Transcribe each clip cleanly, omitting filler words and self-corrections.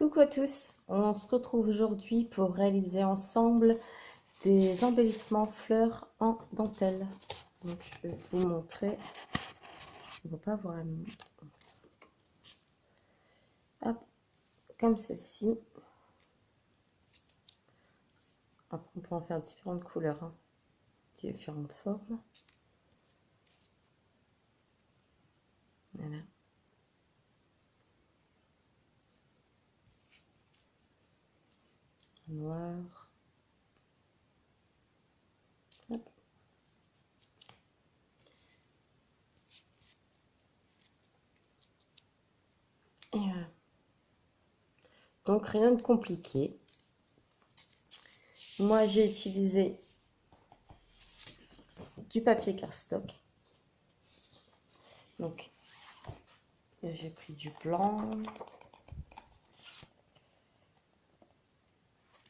Coucou à tous, on se retrouve aujourd'hui pour réaliser ensemble des embellissements fleurs en dentelle. Donc je vais vous montrer, on ne va pas voir hop, comme ceci. Après on peut en faire différentes couleurs, hein, différentes formes. Voilà. Noir. Hop. Et voilà. Donc rien de compliqué. Moi j'ai utilisé du papier cardstock. Donc j'ai pris du blanc.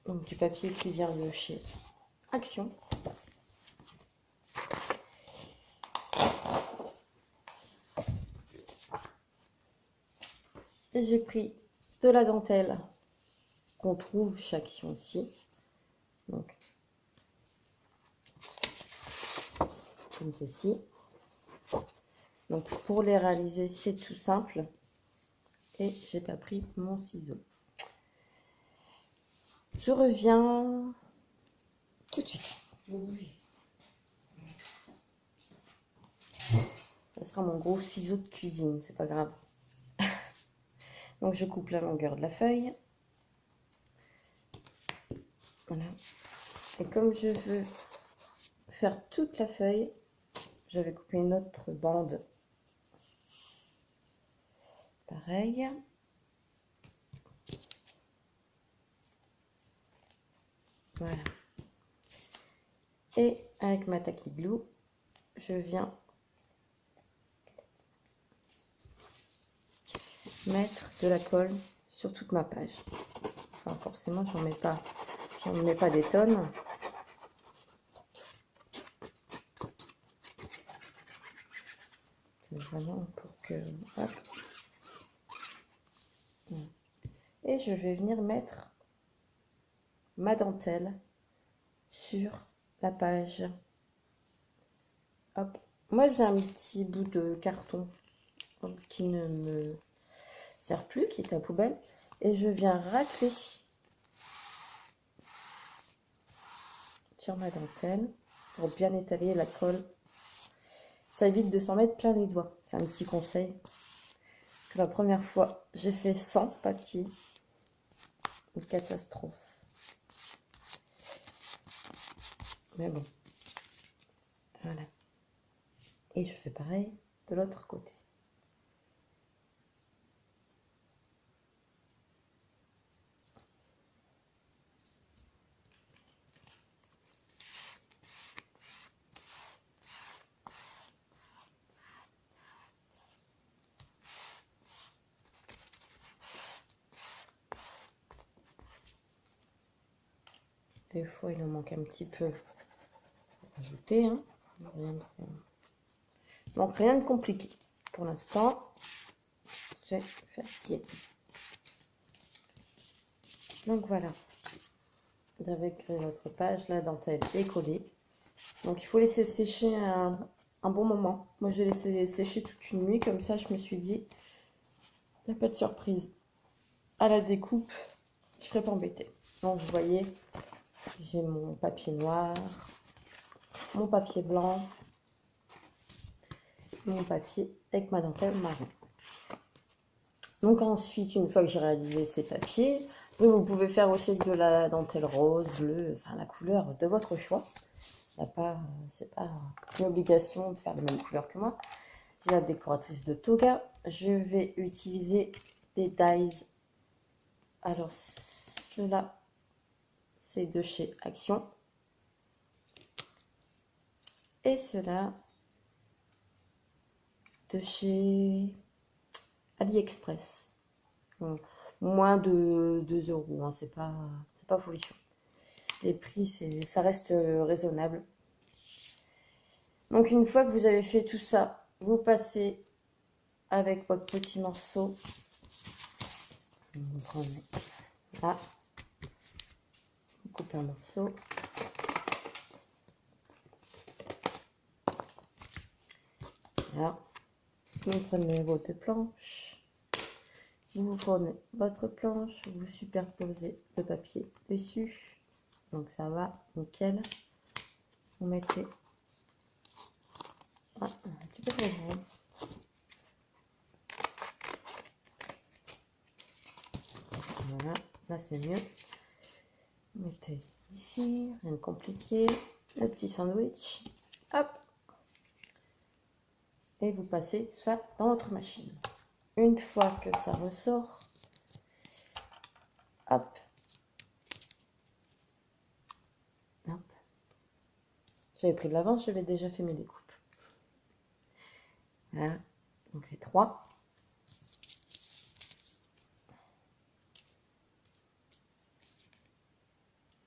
Donc du papier qui vient de chez Action. Et j'ai pris de la dentelle qu'on trouve chez Action aussi. Donc comme ceci. Donc pour les réaliser, c'est tout simple. Et j'ai pas pris mon ciseau. Je reviens tout de suite. Ça sera mon gros ciseau de cuisine, c'est pas grave. Donc je coupe la longueur de la feuille. Voilà. Et comme je veux faire toute la feuille, je vais couper une autre bande. Pareil. Voilà. Et avec ma Tacky Glue, je viens mettre de la colle sur toute ma page. Enfin, forcément, j'en mets pas des tonnes. C'est vraiment pour que... Hop. Et je vais venir mettre ma dentelle sur la page. Hop. Moi, j'ai un petit bout de carton qui ne me sert plus, qui est à poubelle. Et je viens racler sur ma dentelle pour bien étaler la colle. Ça évite de s'en mettre plein les doigts. C'est un petit conseil. Que la première fois, j'ai fait sans papier. Une catastrophe. Mais bon. Voilà. Et je fais pareil de l'autre côté. Des fois, il en manque un petit peu à ajouter. Hein. Donc, rien de compliqué. Pour l'instant, c'est facile. Donc, voilà. Vous avez créé votre page. La dentelle est collée. Donc, il faut laisser sécher un bon moment. Moi, j'ai laissé sécher toute une nuit. Comme ça, je me suis dit, il n'y a pas de surprise. À la découpe, je ne serai pas embêtée. Donc, vous voyez, j'ai mon papier noir, mon papier blanc, mon papier avec ma dentelle marron. Donc ensuite, une fois que j'ai réalisé ces papiers, vous pouvez faire aussi de la dentelle rose, bleue, enfin la couleur de votre choix. C'est pas une obligation de faire la même couleur que moi. J'ai la décoratrice de toga. Je vais utiliser des dies. Alors cela, c'est de chez Action. Et cela de chez AliExpress. Bon, moins de 2 €, hein, c'est pas folichon. Les prix, ça reste raisonnable. Donc une fois que vous avez fait tout ça, vous passez avec votre petit morceau Vous prenez là, vous coupez un morceau. Là, vous prenez votre planche. Vous prenez votre planche, vous superposez le papier dessus. Donc ça va, nickel. Vous mettez un petit peu trop grand. Voilà, là c'est mieux. Vous mettez ici, rien de compliqué. Le petit sandwich. Hop. Et vous passez tout ça dans votre machine. Une fois que ça ressort, hop. Hop. J'avais pris de l'avance, j'avais déjà fait mes découpes. Voilà, donc les 3.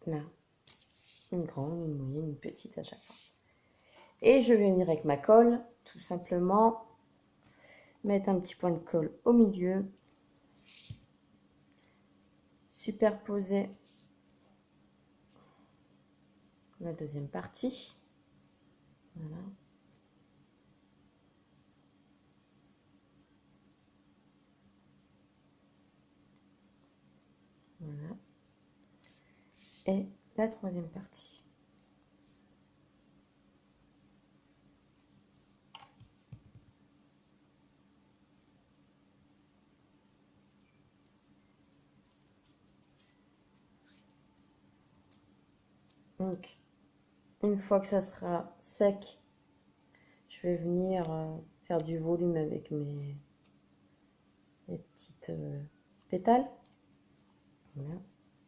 Là, une grande, une moyenne, une petite à chaque fois. Et je vais venir avec ma colle, tout simplement, mettre un petit point de colle au milieu, superposer la deuxième partie. Voilà. Voilà. Et la troisième partie. Donc, une fois que ça sera sec, je vais venir faire du volume avec mes petites pétales. Voilà.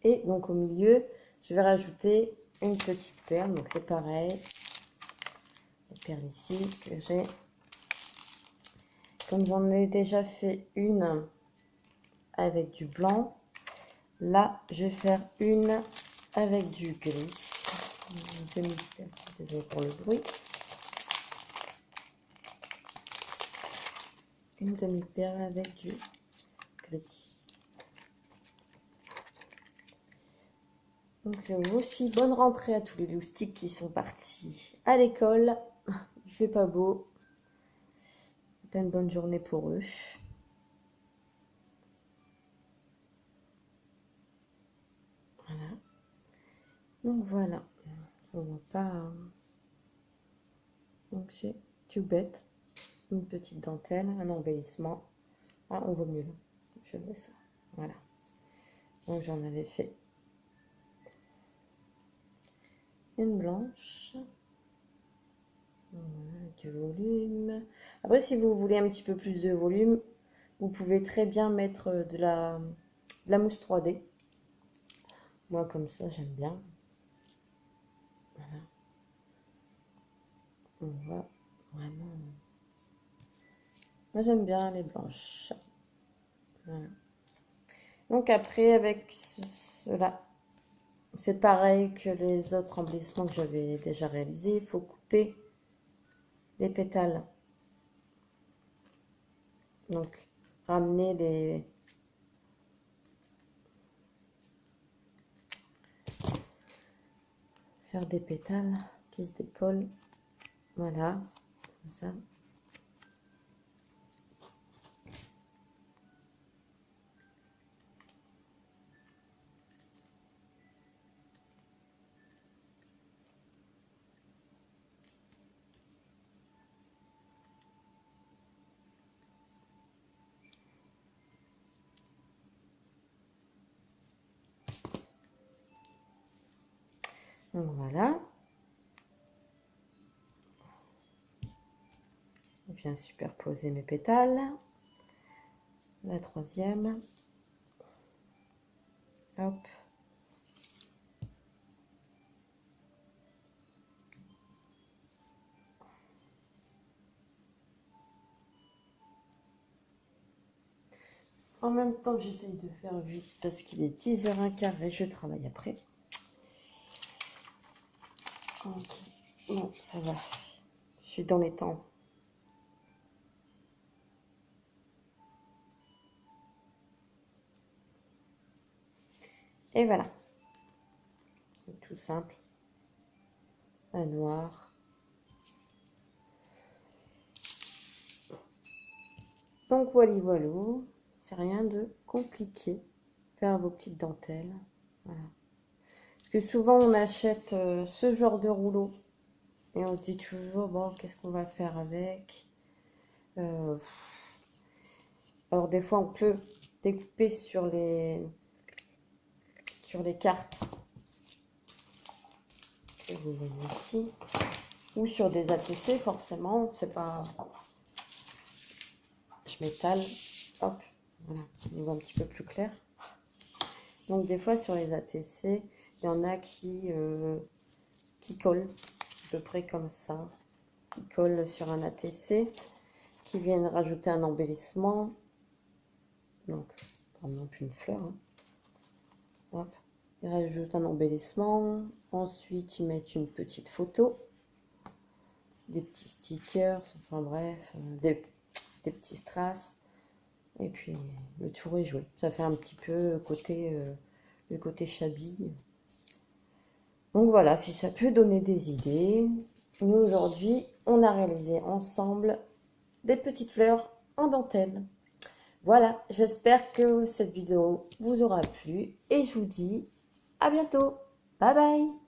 Et donc au milieu, je vais rajouter une petite perle. Donc c'est pareil. La perle ici que j'ai. Comme j'en ai déjà fait une avec du blanc, là je vais faire une avec du gris. Une demi-perle, désolé pour le bruit. Une demi-perle avec du gris. Donc aussi bonne rentrée à tous les loustiques qui sont partis à l'école. Il fait pas beau. Pas une bonne journée pour eux. Voilà. Donc voilà. On va pas. Donc c'est tout bête. Une petite dentelle, un embellissement. Ah, on voit mieux là. Je mets ça. Voilà. Donc j'en avais fait une blanche. Voilà, du volume. Après, si vous voulez un petit peu plus de volume, vous pouvez très bien mettre de la mousse 3D. Moi, comme ça, j'aime bien. Voilà. On va vraiment... Moi, j'aime bien les blanches. Voilà. Donc après, avec cela, c'est pareil que les autres embellissements que j'avais déjà réalisés. Il faut couper les pétales. Donc, ramener les... Faire des pétales qui se décollent. Voilà, comme ça. Donc voilà. Je viens superposer mes pétales. La troisième. Hop. En même temps, j'essaye de faire vite parce qu'il est 10h15 et je travaille après. Ok. Bon, ça va. Je suis dans les temps. Et voilà. Tout simple. Un noir. Donc voilà, c'est rien de compliqué. Faire vos petites dentelles. Voilà. Parce que souvent on achète ce genre de rouleau et on se dit toujours, bon, qu'est-ce qu'on va faire avec? Alors des fois on peut découper sur les cartes que vous voyez ici, ou sur des ATC, forcément, c'est pas... Je m'étale, hop, voilà, on y voit un petit peu plus clair. Donc des fois sur les ATC, il y en a qui collent, à peu près comme ça, qui collent sur un ATC, qui viennent rajouter un embellissement. Donc, par exemple une fleur, hein. Hop. Ils rajoutent un embellissement, ensuite ils mettent une petite photo, des petits stickers, enfin bref, des petits strass, et puis le tour est joué. Ça fait un petit peu le côté shabby. Donc voilà, si ça peut donner des idées. Nous aujourd'hui, on a réalisé ensemble des petites fleurs en dentelle. Voilà, j'espère que cette vidéo vous aura plu et je vous dis à bientôt. Bye bye.